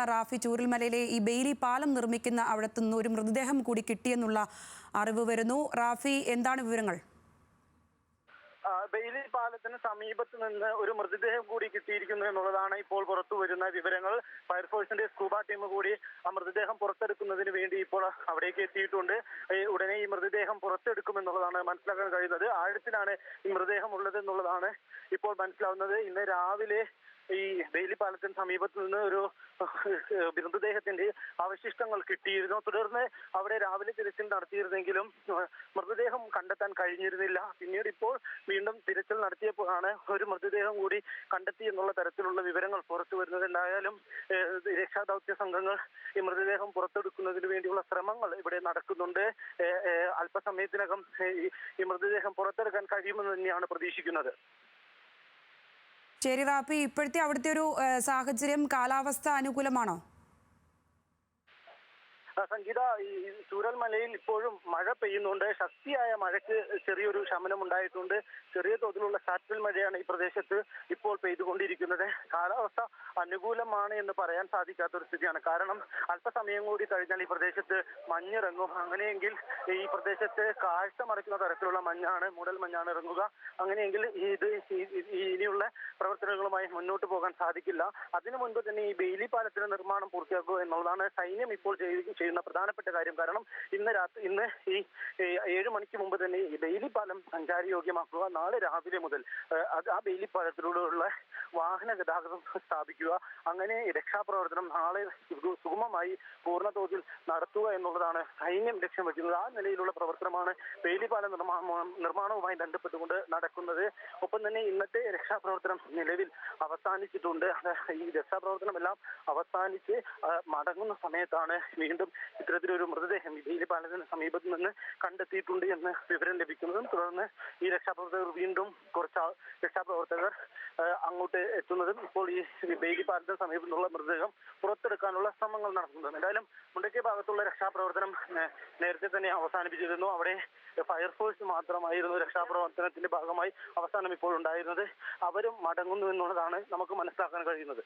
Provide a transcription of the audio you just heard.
റാഫി, ചൂരൽമലയിലെ ഈ ബെയിലി പാലം നിർമ്മിക്കുന്ന അവിടത്തുനിന്ന് ഒരു മൃതദേഹം കൂടി കിട്ടിയെന്നുള്ള അറിവ് വരുന്നു. റാഫി, എന്താണ് വിവരങ്ങൾ? ബെയിലി പാലത്തിന് സമീപത്ത് നിന്ന് ഒരു മൃതദേഹം കൂടി കിട്ടിയിരിക്കുന്നു എന്നുള്ളതാണ് ഇപ്പോൾ പുറത്തു വരുന്ന വിവരങ്ങൾ. ഫയർഫോഴ്സിന്റെ സ്കൂബ ടീം കൂടി ആ മൃതദേഹം പുറത്തെടുക്കുന്നതിന് വേണ്ടി ഇപ്പോൾ അവിടേക്ക് എത്തിയിട്ടുണ്ട്. ഉടനെ ഈ മൃതദേഹം പുറത്തെടുക്കുമെന്നുള്ളതാണ് മനസ്സിലാക്കാൻ കഴിയുന്നത്. ആഴത്തിലാണ് ഈ മൃതദേഹം ഉള്ളത് എന്നുള്ളതാണ് ഇപ്പോൾ മനസ്സിലാവുന്നത്. ഇന്ന് രാവിലെ ഈ ബെയിലി പാലത്തിന് സമീപത്ത് നിന്ന് ഒരു മൃതദേഹത്തിന്റെ അവശിഷ്ടങ്ങൾ കിട്ടിയിരുന്നു. തുടർന്ന് അവിടെ രാവിലെ തിരച്ചിൽ നടത്തിയിരുന്നെങ്കിലും മൃതദേഹം കണ്ടെത്താൻ കഴിഞ്ഞിരുന്നില്ല. പിന്നീട് ഇപ്പോൾ വീണ്ടും തിരച്ചിൽ നടത്തിയപ്പോഴാണ് ഒരു മൃതദേഹം കൂടി കണ്ടെത്തി എന്നുള്ള തരത്തിലുള്ള വിവരങ്ങൾ പുറത്തു വരുന്നത്. എന്തായാലും രക്ഷാദൗത്യ സംഘങ്ങൾ ഈ മൃതദേഹം പുറത്തെടുക്കുന്നതിന് വേണ്ടിയുള്ള ശ്രമങ്ങൾ ഇവിടെ നടക്കുന്നുണ്ട്. അല്പസമയത്തിനകം ഈ മൃതദേഹം പുറത്തെടുക്കാൻ കഴിയുമെന്ന് തന്നെയാണ് പ്രതീക്ഷിക്കുന്നത്. ശരി റാഫി, ഇപ്പോഴത്തെ അവിടുത്തെ ഒരു സാഹചര്യം, കാലാവസ്ഥ അനുകൂലമാണോ? സംഗീത, ഈ ചൂരൽമലയിൽ ഇപ്പോഴും മഴ പെയ്യുന്നുണ്ട്. ശക്തിയായ മഴയ്ക്ക് ചെറിയൊരു ശമനം ഉണ്ടായിട്ടുണ്ട്. ചെറിയ തോതിലുള്ള ചാറ്റൽ മഴയാണ് ഈ പ്രദേശത്ത് ഇപ്പോൾ പെയ്തുകൊണ്ടിരിക്കുന്നത്. കാലാവസ്ഥ അനുകൂലമാണ് എന്ന് പറയാൻ സാധിക്കാത്തൊരു സ്ഥിതിയാണ്. കാരണം അല്പസമയം കൂടി കഴിഞ്ഞാൽ ഈ പ്രദേശത്ത് മഞ്ഞിറങ്ങും. അങ്ങനെയെങ്കിൽ ഈ പ്രദേശത്ത് കാഴ്ച മറയ്ക്കുന്ന തരത്തിലുള്ള മഞ്ഞാണ്, മൂടൽ മഞ്ഞാണ് ഇറങ്ങുക. അങ്ങനെയെങ്കിൽ ഇനിയുള്ള പ്രവർത്തനങ്ങളുമായി മുന്നോട്ട് പോകാൻ സാധിക്കില്ല. അതിനു മുൻപ് തന്നെ ഈ ബെയിലി പാലത്തിന്റെ നിർമ്മാണം പൂർത്തിയാക്കുക എന്നുള്ളതാണ് സൈന്യം ഇപ്പോൾ ചെയ്യുന്ന പ്രധാനപ്പെട്ട കാര്യം. കാരണം ഇന്ന് ഈ 7 മണിക്ക് മുമ്പ് തന്നെ ഈ ബെയിലി പാലം സഞ്ചാരയോഗ്യമാക്കുക. നാളെ രാവിലെ മുതൽ ആ ബെയിലി പാലത്തിലൂടെയുള്ള വാഹന ഗതാഗതം സ്ഥാപിക്കുക. അങ്ങനെ രക്ഷാപ്രവർത്തനം നാളെ സുഗമമായി പൂർണ്ണതോതിൽ നടത്തുക എന്നുള്ളതാണ് സൈന്യം ലക്ഷ്യം വയ്ക്കുന്നത്. ആ നിലയിലുള്ള പ്രവർത്തനമാണ് ബെയിലി പാലം നിർമ്മാണവുമായി ബന്ധപ്പെട്ടുകൊണ്ട് നടക്കുന്നത്. ഒപ്പം തന്നെ ഇന്നത്തെ രക്ഷാപ്രവർത്തനം നിലവിൽ അവസാനിച്ചിട്ടുണ്ട്. ഈ രക്ഷാപ്രവർത്തനം എല്ലാം അവസാനിച്ച് മടങ്ങുന്ന സമയത്താണ് വീണ്ടും ഇത്തരത്തിലൊരു മൃതദേഹം ബെയിലി പാലത്തിന് സമീപത്ത് നിന്ന് കണ്ടെത്തിയിട്ടുണ്ട് എന്ന് വിവരം ലഭിക്കുന്നതും തുടർന്ന് ഈ രക്ഷാപ്രവർത്തകർ വീണ്ടും രക്ഷാപ്രവർത്തകർ അങ്ങോട്ട് എത്തുന്നതും ഇപ്പോൾ ഈ ബെയിലി പാലത്തിന് സമീപത്തുള്ള മൃതദേഹം പുറത്തെടുക്കാനുള്ള ശ്രമങ്ങൾ നടത്തുന്നത്. എന്തായാലും മുണ്ടക്കൈ ഭാഗത്തുള്ള രക്ഷാപ്രവർത്തനം നേരത്തെ തന്നെ അവസാനിപ്പിച്ചിരുന്നു. അവിടെ ഫയർഫോഴ്സ് മാത്രമായിരുന്നു രക്ഷാപ്രവർത്തനത്തിന്റെ ഭാഗമായി അവസാനം ഇപ്പോൾ ഉണ്ടായിരുന്നത്. അവരും മടങ്ങുന്നു എന്നുള്ളതാണ് നമുക്ക് മനസ്സിലാക്കാൻ കഴിയുന്നത്.